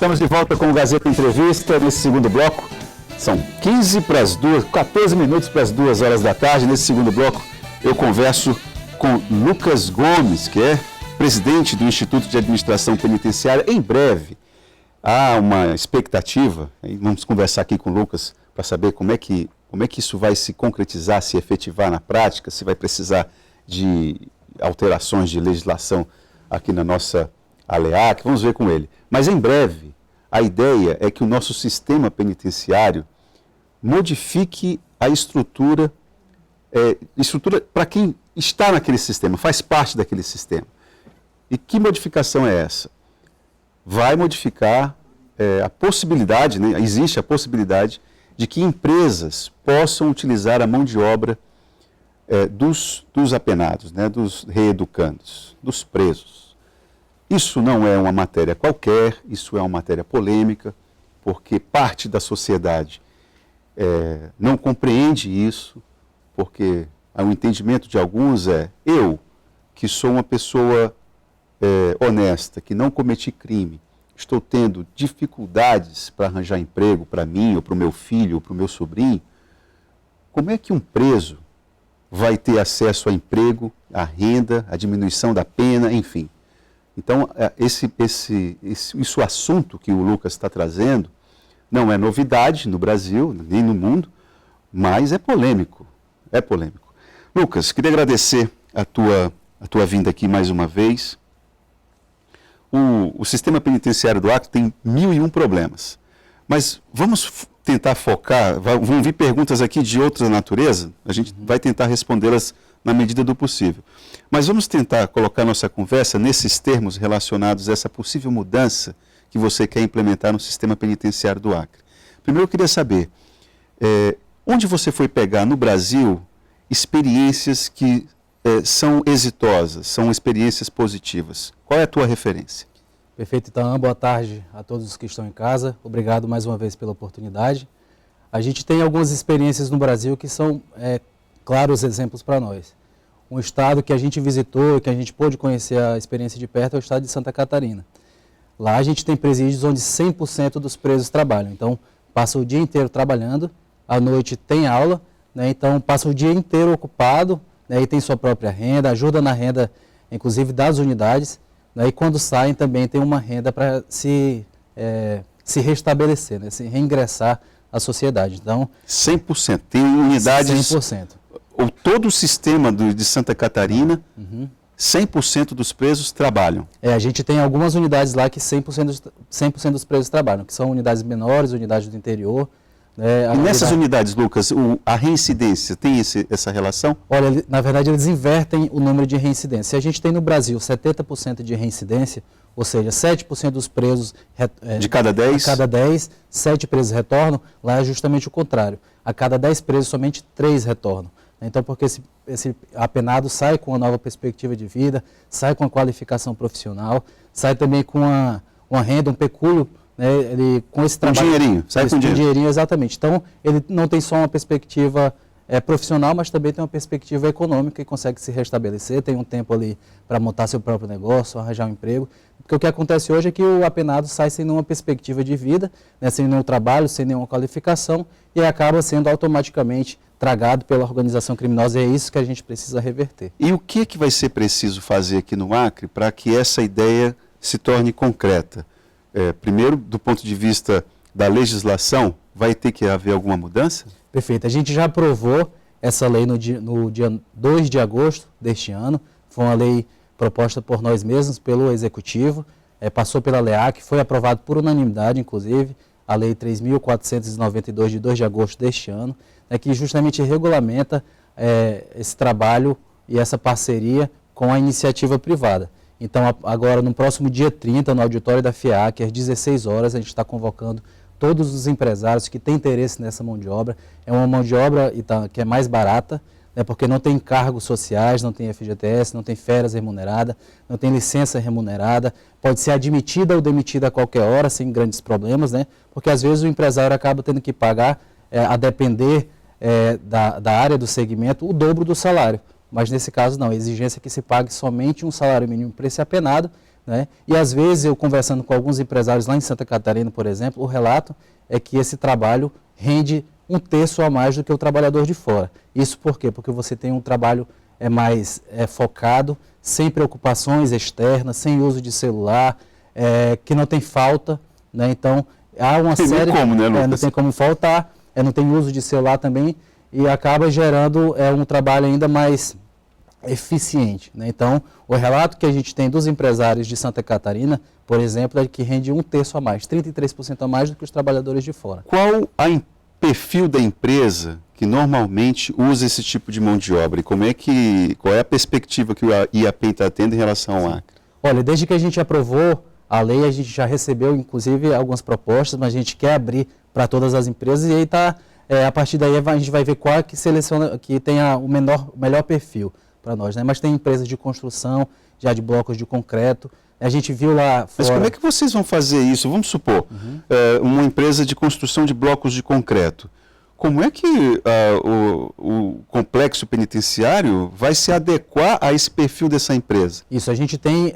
Estamos de volta com o Gazeta Entrevista nesse segundo bloco. São 14 minutos para as 2 horas da tarde. Nesse segundo bloco eu converso com Lucas Gomes, que é presidente do Instituto de Administração Penitenciária. Em breve há uma expectativa, vamos conversar aqui com o Lucas para saber como é que isso vai se concretizar, se efetivar na prática, se vai precisar de alterações de legislação aqui na nossa ALEAC, vamos ver com ele. Mas em breve, a ideia é que o nosso sistema penitenciário modifique a estrutura para quem está naquele sistema, faz parte daquele sistema. E que modificação é essa? Vai modificar a possibilidade, né, existe a possibilidade de que empresas possam utilizar a mão de obra dos apenados, né, dos reeducandos, dos presos. Isso não é uma matéria qualquer, isso é uma matéria polêmica, porque parte da sociedade não compreende isso, porque o entendimento de alguns eu, que sou uma pessoa honesta, que não cometi crime, estou tendo dificuldades para arranjar emprego para mim, ou para o meu filho, ou para o meu sobrinho, como é que um preso vai ter acesso a emprego, a renda, a diminuição da pena, enfim? Então, esse assunto que o Lucas está trazendo não é novidade no Brasil, nem no mundo, mas é polêmico, Lucas, queria agradecer a tua vinda aqui mais uma vez. O sistema penitenciário do Acre tem 1001 problemas, mas vamos tentar focar, vão vir perguntas aqui de outra natureza, a gente vai tentar respondê-las na medida do possível. Mas vamos tentar colocar nossa conversa nesses termos relacionados a essa possível mudança que você quer implementar no sistema penitenciário do Acre. Primeiro eu queria saber, onde você foi pegar no Brasil experiências que são exitosas, são experiências positivas? Qual é a tua referência? Perfeito, então, boa tarde a todos os que estão em casa. Obrigado mais uma vez pela oportunidade. A gente tem algumas experiências no Brasil que são claros exemplos para nós. Um estado que a gente visitou, que a gente pôde conhecer a experiência de perto, é o estado de Santa Catarina. Lá a gente tem presídios onde 100% dos presos trabalham. Então, passa o dia inteiro trabalhando, à noite tem aula, né? Então passa o dia inteiro ocupado, né? E tem sua própria renda, ajuda na renda, inclusive das unidades, né? E quando saem também tem uma renda para se restabelecer, né? Se reingressar à sociedade. Então, 100%, tem unidades... 100%. Todo o sistema de Santa Catarina, 100% dos presos trabalham. A gente tem algumas unidades lá que 100% dos presos trabalham, que são unidades menores, unidades do interior. E nessas unidades, Lucas, a reincidência tem essa relação? Olha, na verdade eles invertem o número de reincidência. Se a gente tem no Brasil 70% de reincidência, ou seja, 7% dos presos... de cada 10? A cada 10, 7 presos retornam, lá é justamente o contrário. A cada 10 presos, somente 3 retornam. Então, porque esse apenado sai com uma nova perspectiva de vida, sai com uma qualificação profissional, sai também com uma renda, um pecúlio, né, com esse trabalho. Um dinheirinho, sai com dinheirinho, exatamente. Então, ele não tem só uma perspectiva profissional, mas também tem uma perspectiva econômica e consegue se restabelecer, tem um tempo ali para montar seu próprio negócio, arranjar um emprego. Porque o que acontece hoje é que o apenado sai sem nenhuma perspectiva de vida, né, sem nenhum trabalho, sem nenhuma qualificação, e acaba sendo automaticamente tragado pela organização criminosa, e é isso que a gente precisa reverter. E o que vai ser preciso fazer aqui no Acre para que essa ideia se torne concreta? Primeiro, do ponto de vista da legislação, vai ter que haver alguma mudança? Perfeito. A gente já aprovou essa lei no dia 2 de agosto deste ano. Foi uma lei proposta por nós mesmos, pelo Executivo, passou pela LEAC, foi aprovado por unanimidade, inclusive, a Lei 3.492, de 2 de agosto deste ano, que justamente regulamenta esse trabalho e essa parceria com a iniciativa privada. Então, agora, no próximo dia 30, no auditório da FIAC, às 16 horas, a gente está convocando todos os empresários que têm interesse nessa mão de obra. É uma mão de obra que é mais barata, né, porque não tem cargos sociais, não tem FGTS, não tem férias remuneradas, não tem licença remunerada, pode ser admitida ou demitida a qualquer hora, sem grandes problemas, né, porque às vezes o empresário acaba tendo que pagar, a depender da área do segmento, o dobro do salário. Mas nesse caso não, a exigência é que se pague somente um salário mínimo para esse apenado, né? E às vezes eu conversando com alguns empresários lá em Santa Catarina, por exemplo, o relato é que esse trabalho rende 1/3 a mais do que o trabalhador de fora. Isso por quê? Porque você tem um trabalho mais focado, sem preocupações externas, sem uso de celular, que não tem falta, né? Então há uma série... Como, né, Lucas? Não tem como faltar, não tem uso de celular também e acaba gerando um trabalho ainda mais eficiente, né? Então, o relato que a gente tem dos empresários de Santa Catarina, por exemplo, é que rende 1/3 a mais, 33% a mais do que os trabalhadores de fora. Qual o perfil da empresa que normalmente usa esse tipo de mão de obra? E qual é a perspectiva que o IAPEN está tendo em relação ao Acre? Olha, desde que a gente aprovou a lei, a gente já recebeu, inclusive, algumas propostas, mas a gente quer abrir para todas as empresas e aí a partir daí a gente vai ver qual que seleciona, que tenha o melhor perfil para nós, né? Mas tem empresas de construção, já de blocos de concreto. A gente viu lá fora... Mas como é que vocês vão fazer isso? Vamos supor, uma empresa de construção de blocos de concreto. Como é que o complexo penitenciário vai se adequar a esse perfil dessa empresa? Isso, a gente tem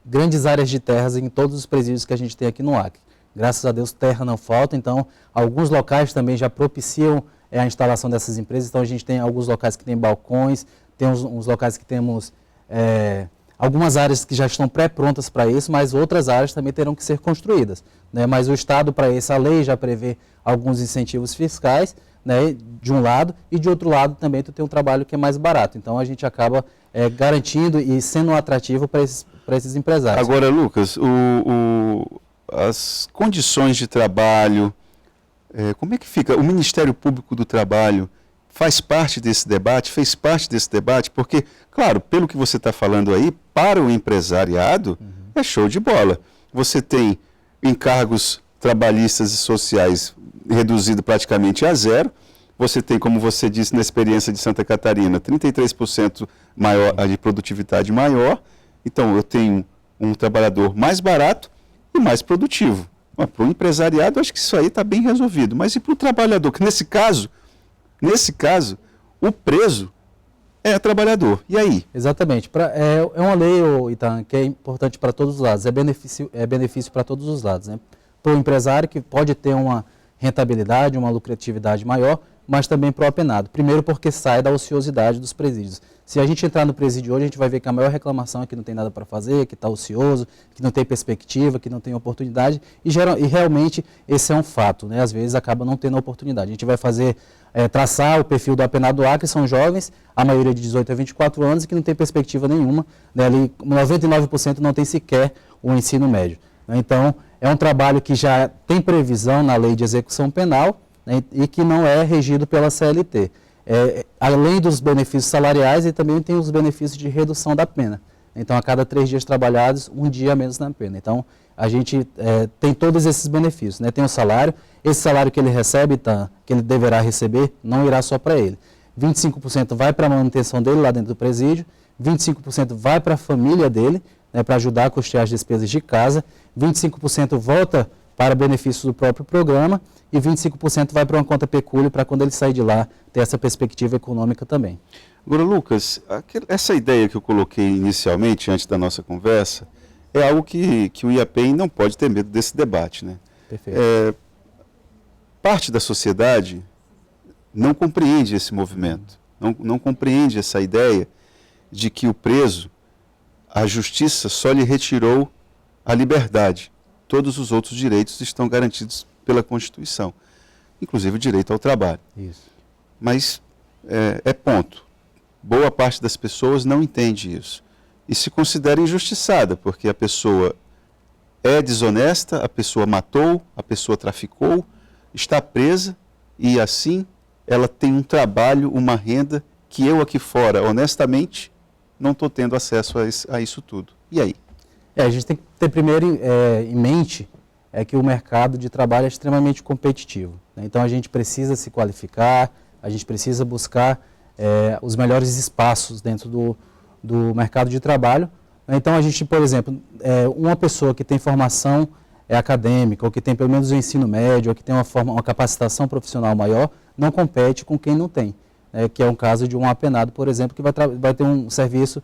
grandes áreas de terras em todos os presídios que a gente tem aqui no Acre. Graças a Deus, terra não falta, então alguns locais também já propiciam a instalação dessas empresas. Então a gente tem alguns locais que tem balcões, tem uns locais que temos algumas áreas que já estão pré-prontas para isso, mas outras áreas também terão que ser construídas, né? Mas o Estado, para isso, a lei já prevê alguns incentivos fiscais, né, de um lado, e de outro lado também tu tem um trabalho que é mais barato. Então a gente acaba garantindo e sendo um atrativo para esses empresários. Agora, Lucas, as condições de trabalho, como é que fica? O Ministério Público do Trabalho faz parte desse debate, fez parte desse debate, porque, claro, pelo que você está falando aí, para o empresariado, é show de bola. Você tem encargos trabalhistas e sociais reduzido praticamente a zero, você tem, como você disse na experiência de Santa Catarina, 33% maior, de produtividade maior, então eu tenho um trabalhador mais barato e mais produtivo. Para o empresariado, acho que isso aí está bem resolvido, mas e para o trabalhador, que nesse caso, o preso é trabalhador. E aí? Exatamente. É uma lei, Itan, que é importante para todos os lados. É benefício para todos os lados, né? Para o empresário, que pode ter uma rentabilidade, uma lucratividade maior, mas também para o apenado. Primeiro porque sai da ociosidade dos presídios. Se a gente entrar no presídio hoje, a gente vai ver que a maior reclamação é que não tem nada para fazer, que está ocioso, que não tem perspectiva, que não tem oportunidade, e realmente esse é um fato, né? Às vezes acaba não tendo oportunidade. A gente vai traçar o perfil do apenado Acre, são jovens, a maioria de 18 a 24 anos, e que não tem perspectiva nenhuma, né? Ali, 99% não tem sequer o ensino médio, né? Então, é um trabalho que já tem previsão na lei de execução penal, né, e que não é regido pela CLT. Além dos benefícios salariais, e também tem os benefícios de redução da pena. Então, a cada 3 dias trabalhados, 1 dia a menos na pena. Então, a gente tem todos esses benefícios, né? Tem o salário, esse salário que ele recebe, que ele deverá receber, não irá só para ele. 25% vai para a manutenção dele lá dentro do presídio, 25% vai para a família dele, né, para ajudar a custear as despesas de casa, 25% volta para benefícios do próprio programa e 25% vai para uma conta pecúlio para quando ele sair de lá ter essa perspectiva econômica também. Agora, Lucas, essa ideia que eu coloquei inicialmente, antes da nossa conversa, é algo que o IAPEN não pode ter medo desse debate, né? Perfeito. Parte da sociedade não compreende esse movimento, não compreende essa ideia de que o preso, a justiça só lhe retirou a liberdade. Todos os outros direitos estão garantidos pela Constituição, inclusive o direito ao trabalho. Isso. Mas ponto. Boa parte das pessoas não entende isso e se considera injustiçada, porque a pessoa é desonesta, a pessoa matou, a pessoa traficou, está presa e assim ela tem um trabalho, uma renda que eu aqui fora, honestamente, não estou tendo acesso a isso tudo. E aí? A gente tem que ter primeiro em mente que o mercado de trabalho é extremamente competitivo, né? Então a gente precisa se qualificar, a gente precisa buscar os melhores espaços dentro do mercado de trabalho. Então a gente, por exemplo, uma pessoa que tem formação acadêmica, ou que tem pelo menos o ensino médio, ou que tem uma capacitação profissional maior, não compete com quem não tem, que é um caso de um apenado, por exemplo, que vai ter um serviço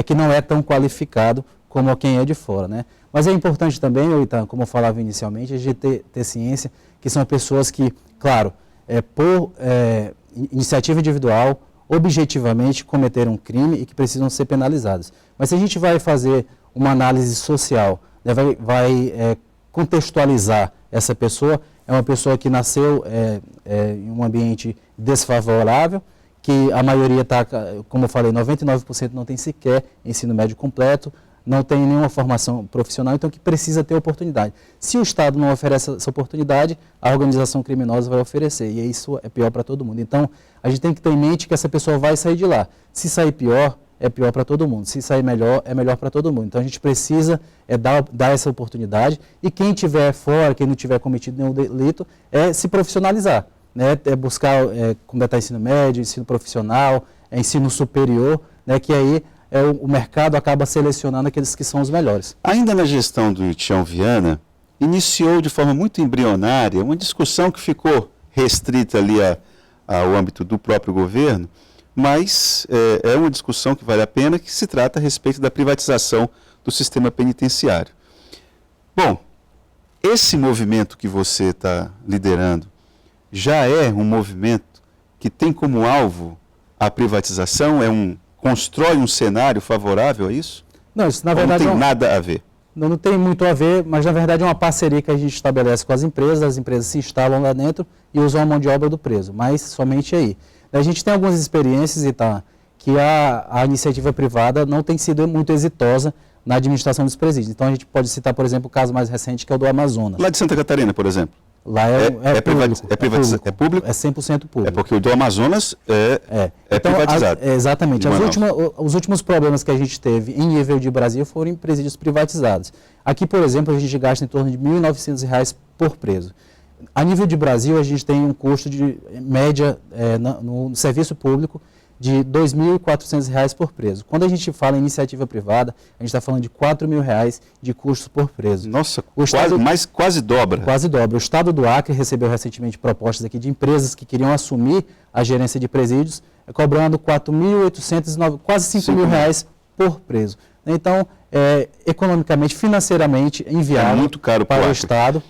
que não é tão qualificado como a quem é de fora, né? Mas é importante também, Itan, como eu falava inicialmente, a gente ter ciência que são pessoas que, claro, por iniciativa individual, objetivamente cometeram um crime e que precisam ser penalizadas. Mas se a gente vai fazer uma análise social, né, vai contextualizar essa pessoa, é uma pessoa que nasceu em um ambiente desfavorável, que a maioria está, como eu falei, 99% não tem sequer ensino médio completo, não tem nenhuma formação profissional, então que precisa ter oportunidade. Se o Estado não oferece essa oportunidade, a organização criminosa vai oferecer, e isso é pior para todo mundo. Então, a gente tem que ter em mente que essa pessoa vai sair de lá. Se sair pior, é pior para todo mundo. Se sair melhor, é melhor para todo mundo. Então, a gente precisa dar essa oportunidade, e quem estiver fora, quem não tiver cometido nenhum delito, se profissionalizar, né? Buscar completar ensino médio, ensino profissional, ensino superior, né? Que aí o mercado acaba selecionando aqueles que são os melhores. Ainda na gestão do Tião Viana, iniciou de forma muito embrionária uma discussão que ficou restrita ali ao âmbito do próprio governo, mas é uma discussão que vale a pena, que se trata a respeito da privatização do sistema penitenciário. Bom, esse movimento que você está liderando já é um movimento que tem como alvo a privatização, constrói um cenário favorável a isso? Não, isso na verdade não tem nada a ver. Não tem muito a ver, mas na verdade é uma parceria que a gente estabelece com as empresas se instalam lá dentro e usam a mão de obra do preso, mas somente aí. A gente tem algumas experiências, que a iniciativa privada não tem sido muito exitosa na administração dos presídios. Então a gente pode citar, por exemplo, o caso mais recente, que é o do Amazonas. Lá de Santa Catarina, por exemplo. Lá é público. É 100% público. É porque o do Amazonas é então, privatizado. Exatamente. Os últimos problemas que a gente teve em nível de Brasil foram em presídios privatizados. Aqui, por exemplo, a gente gasta em torno de R$ 1.900 por preso. A nível de Brasil, a gente tem um custo de média no serviço público de R$ 2.400 por preso. Quando a gente fala em iniciativa privada, a gente está falando de R$ 4.000 de custos por preso. Nossa, quase dobra. Quase dobra. O Estado do Acre recebeu recentemente propostas aqui de empresas que queriam assumir a gerência de presídios, cobrando R$ 4.800, quase R$ 5.000 por preso. Então, economicamente, financeiramente, inviável muito caro para o Estado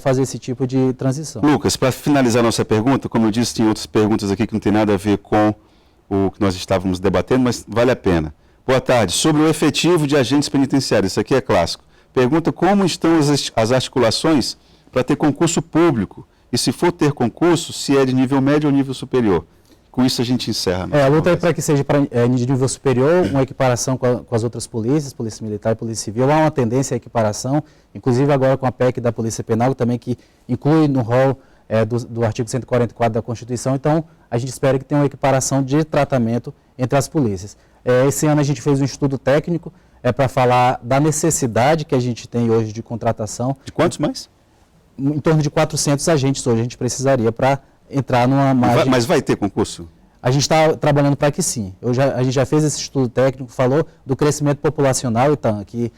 fazer esse tipo de transição. Lucas, para finalizar nossa pergunta, como eu disse, tem outras perguntas aqui que não tem nada a ver com o que nós estávamos debatendo, mas vale a pena. Boa tarde. Sobre o efetivo de agentes penitenciários, isso aqui é clássico. Pergunta como estão as articulações para ter concurso público e, se for ter concurso, se é de nível médio ou nível superior. Com isso a gente encerra. A luta é para que seja de nível superior, uma equiparação com as outras polícias, Polícia Militar e Polícia Civil. Há uma tendência à equiparação, inclusive agora com a PEC da Polícia Penal, também que inclui no rol do artigo 144 da Constituição. Então, a gente espera que tenha uma equiparação de tratamento entre as polícias. Esse ano a gente fez um estudo técnico para falar da necessidade que a gente tem hoje de contratação. De quantos mais? Em torno de 400 agentes hoje a gente precisaria para entrar numa margem... Mas vai ter concurso? A gente está trabalhando para que sim. A gente já fez esse estudo técnico, falou do crescimento populacional, então, que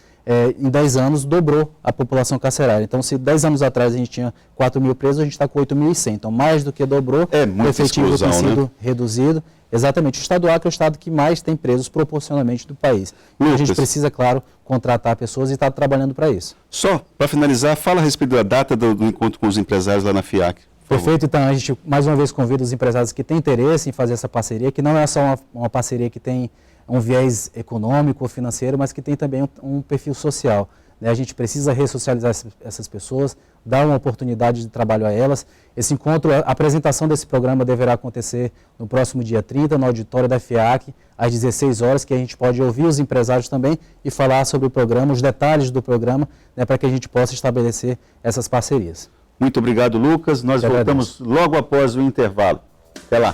em 10 anos dobrou a população carcerária. Então, se 10 anos atrás a gente tinha 4.000 presos, a gente está com 8.100. Então, mais do que dobrou, o efetivo tem sido reduzido. Exatamente. O Estado do Acre é o estado que mais tem presos proporcionalmente do país. E a gente precisa, claro, contratar pessoas e está trabalhando para isso. Só, para finalizar, fala a respeito da data do encontro com os empresários lá na FIAC. Perfeito, então a gente mais uma vez convida os empresários que têm interesse em fazer essa parceria, que não é só uma parceria que tem um viés econômico ou financeiro, mas que tem também um perfil social. A gente precisa ressocializar essas pessoas, dar uma oportunidade de trabalho a elas. Esse encontro, a apresentação desse programa deverá acontecer no próximo dia 30, no auditório da FIAC, às 16 horas, que a gente pode ouvir os empresários também e falar sobre o programa, os detalhes do programa, para que a gente possa estabelecer essas parcerias. Muito obrigado, Lucas. Nós voltamos logo após o intervalo. Até lá.